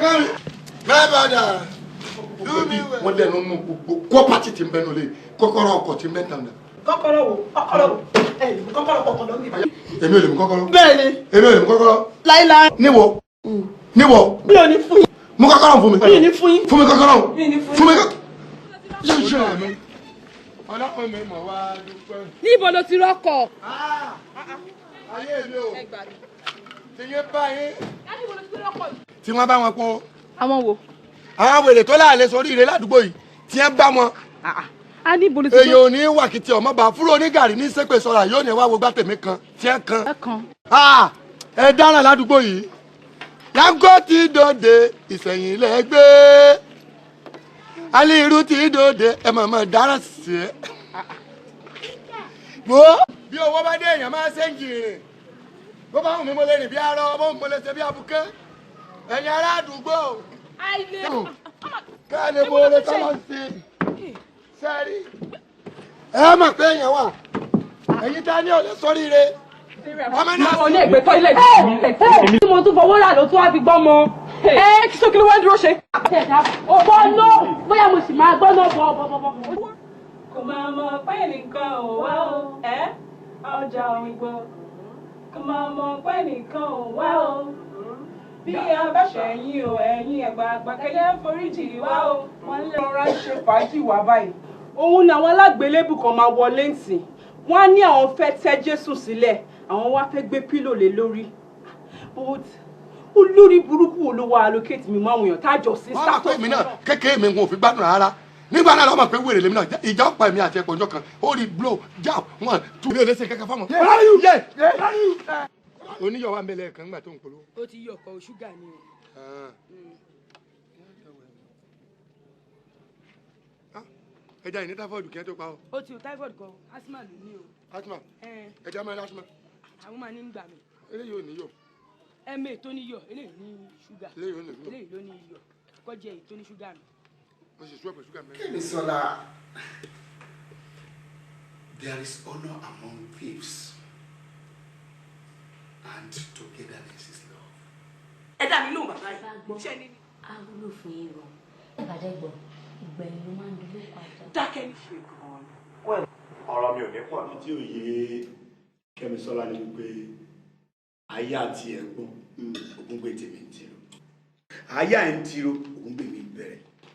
come. My brother. Do me well. Wọ́n lẹ́nu mú gbogbo kọ́ pàtì tí ń bẹ́nu lé kọ́kọ́rọ́ ọkọ̀ tí ń bẹ́ tàn náà. Kọ́kọ́rọ́ wo? Kọ́kọ́rọ́ wo? Kọ́kọ́rọ́ kọ̀ọ̀kan mi. Èmi ò lè mú kọ́kọ́rọ́. Bẹ́ẹ̀ni. Èmi ò lè mú kọ́kọ́rọ́. Láíláí. Níwọ̀. Níwọ̀. Mi ò ní fún yín. Mú kọ́kọ́rọ́ fún mi. Mi ò ní fún yín. Fún mi kọ́kọ́rọ́. Mi ò ní fún yín. Fún mi kọ́kọ́rọ́. Ṣé mi? Ọlọ́pàá mi mọ̀ wá dúpẹ́. Níbo lo ti rọ́kọ̀? Ayé mi ò. Ti yé báyìí. Níbo lo ti rọ́kọ̀ yìí? Tí wọ́n bá wọn kó. Àwọn wo? Àwọn wèrè tó láàlẹ́ sórí ire ládùúgbò yìí tí wọ́n bá wọn. A níbo lo ti èyí ò ní wàkìtì ọmọ bá fúró onígàrí ní sépè sọ̀rọ̀ yóò ní wá wo gbàtẹ̀mí kan tí ẹ kan. Ẹ dáná ládùúgbò yìí. Láńkó ti dòde ìsẹ̀yìn ilẹ̀ gbé. Alírú ti dòde ẹ mọ̀mọ́ dáná sí ẹ. Wo bí owó bá dé èèyàn máa ṣe ń jìnrìn. Bó bá wù mí mo lè rìn bí arọ, bó mo lè ṣe bí abuké. Ẹ̀yin ará àdúgbò. Ká lè bo oore ká máa ṣe. Sẹ́rí. Ẹ mọ̀ pé èèyàn wà. Ẹ̀yin tá ní ọ̀lẹ́ sórí ire. Ọmọ náà Mo ní ẹgbẹ́ tọ́ílẹ̀tì. Tí mo tún fowó rà ló tún wá fi gbọ́ mọ. Kí sókè ló wá dúró ṣe. Ọ̀bọ ló bóyá mo sì máa gbọ́ náà bọ̀. Kò máa mọ̀ pé nìkan ò wá o, ọjà òyìnbó. Kò máa mọ̀ pé nìkan ò wá o. Bí a bá ṣẹ̀yìn o, ẹ̀yin àgbààgbà kẹ́yẹ́ foríjì wá o. Wọ́n lè rọra ṣe fàájì wá báyìí. Òun ni àwọn alágbélébù kan máa wọlé ǹsìn. Wọ́n á ní àwọn fẹ́ tẹ́ Jésù sílẹ̀, àwọn wá fẹ́ gbé pílò lé lórí. But olórí burúkú wo ló wá allocate mi máa wọ̀nyàn tájọ sí wọ́n máa pè mí náà kékeré mi ò fi gbádùn rárá. Nígbà náà lọ́mọ pé wèrè lèmi náà ìjà ọ̀pá èmi àti ẹ̀pọ̀ ọjọ́ kan ó rí blow jam one two. Mi ò lè ṣe kankan fáwọn. Oníyọ̀ wa ń bẹ̀lẹ̀ kan nígbà tó ń polówó. Ó ti yọ̀ ọkọ̀ ṣúgà ni o. Ẹja ìní táfọ́ọ̀dù kí ẹ tó pa ọ. Ó ti o typhoid kan, asthma ló ní o. Asma ẹja máa ń asma. Àwọn máa ní ń gbà mí. Eléyìí ò ní yọ̀. Ẹ̀mẹ́ tó ní yọ̀, eléyìí ní ṣúgà. Eléyìí ò ní yọ̀. Eléyìí ló ní yọ̀. Kọjá èyí tó ní ṣúgà mi. Mo sì ṣúwẹ̀pẹ̀ ṣúgà mẹ́rin. Kẹ́misọ́lá, there is honor among thieves and togetherness is love. Ẹ dá mi lóhùn bàbá yìí. Ṣé ni? A wúlò fún yín gan. Ìbàdàn gbọ́, ìgbẹ̀yìn ló máa ń dúró padà. Dákẹ́ ní ṣe gan-an. Ọ̀rọ̀ mi ò ní pọ̀ ní tí ò yé Kẹ́misọ́lá ní wípé ayé àti ẹ̀gbọ́n ògúngbè tèmi ń tiro. Ayé à ń tiro ògúngbè mi bẹ̀rẹ̀.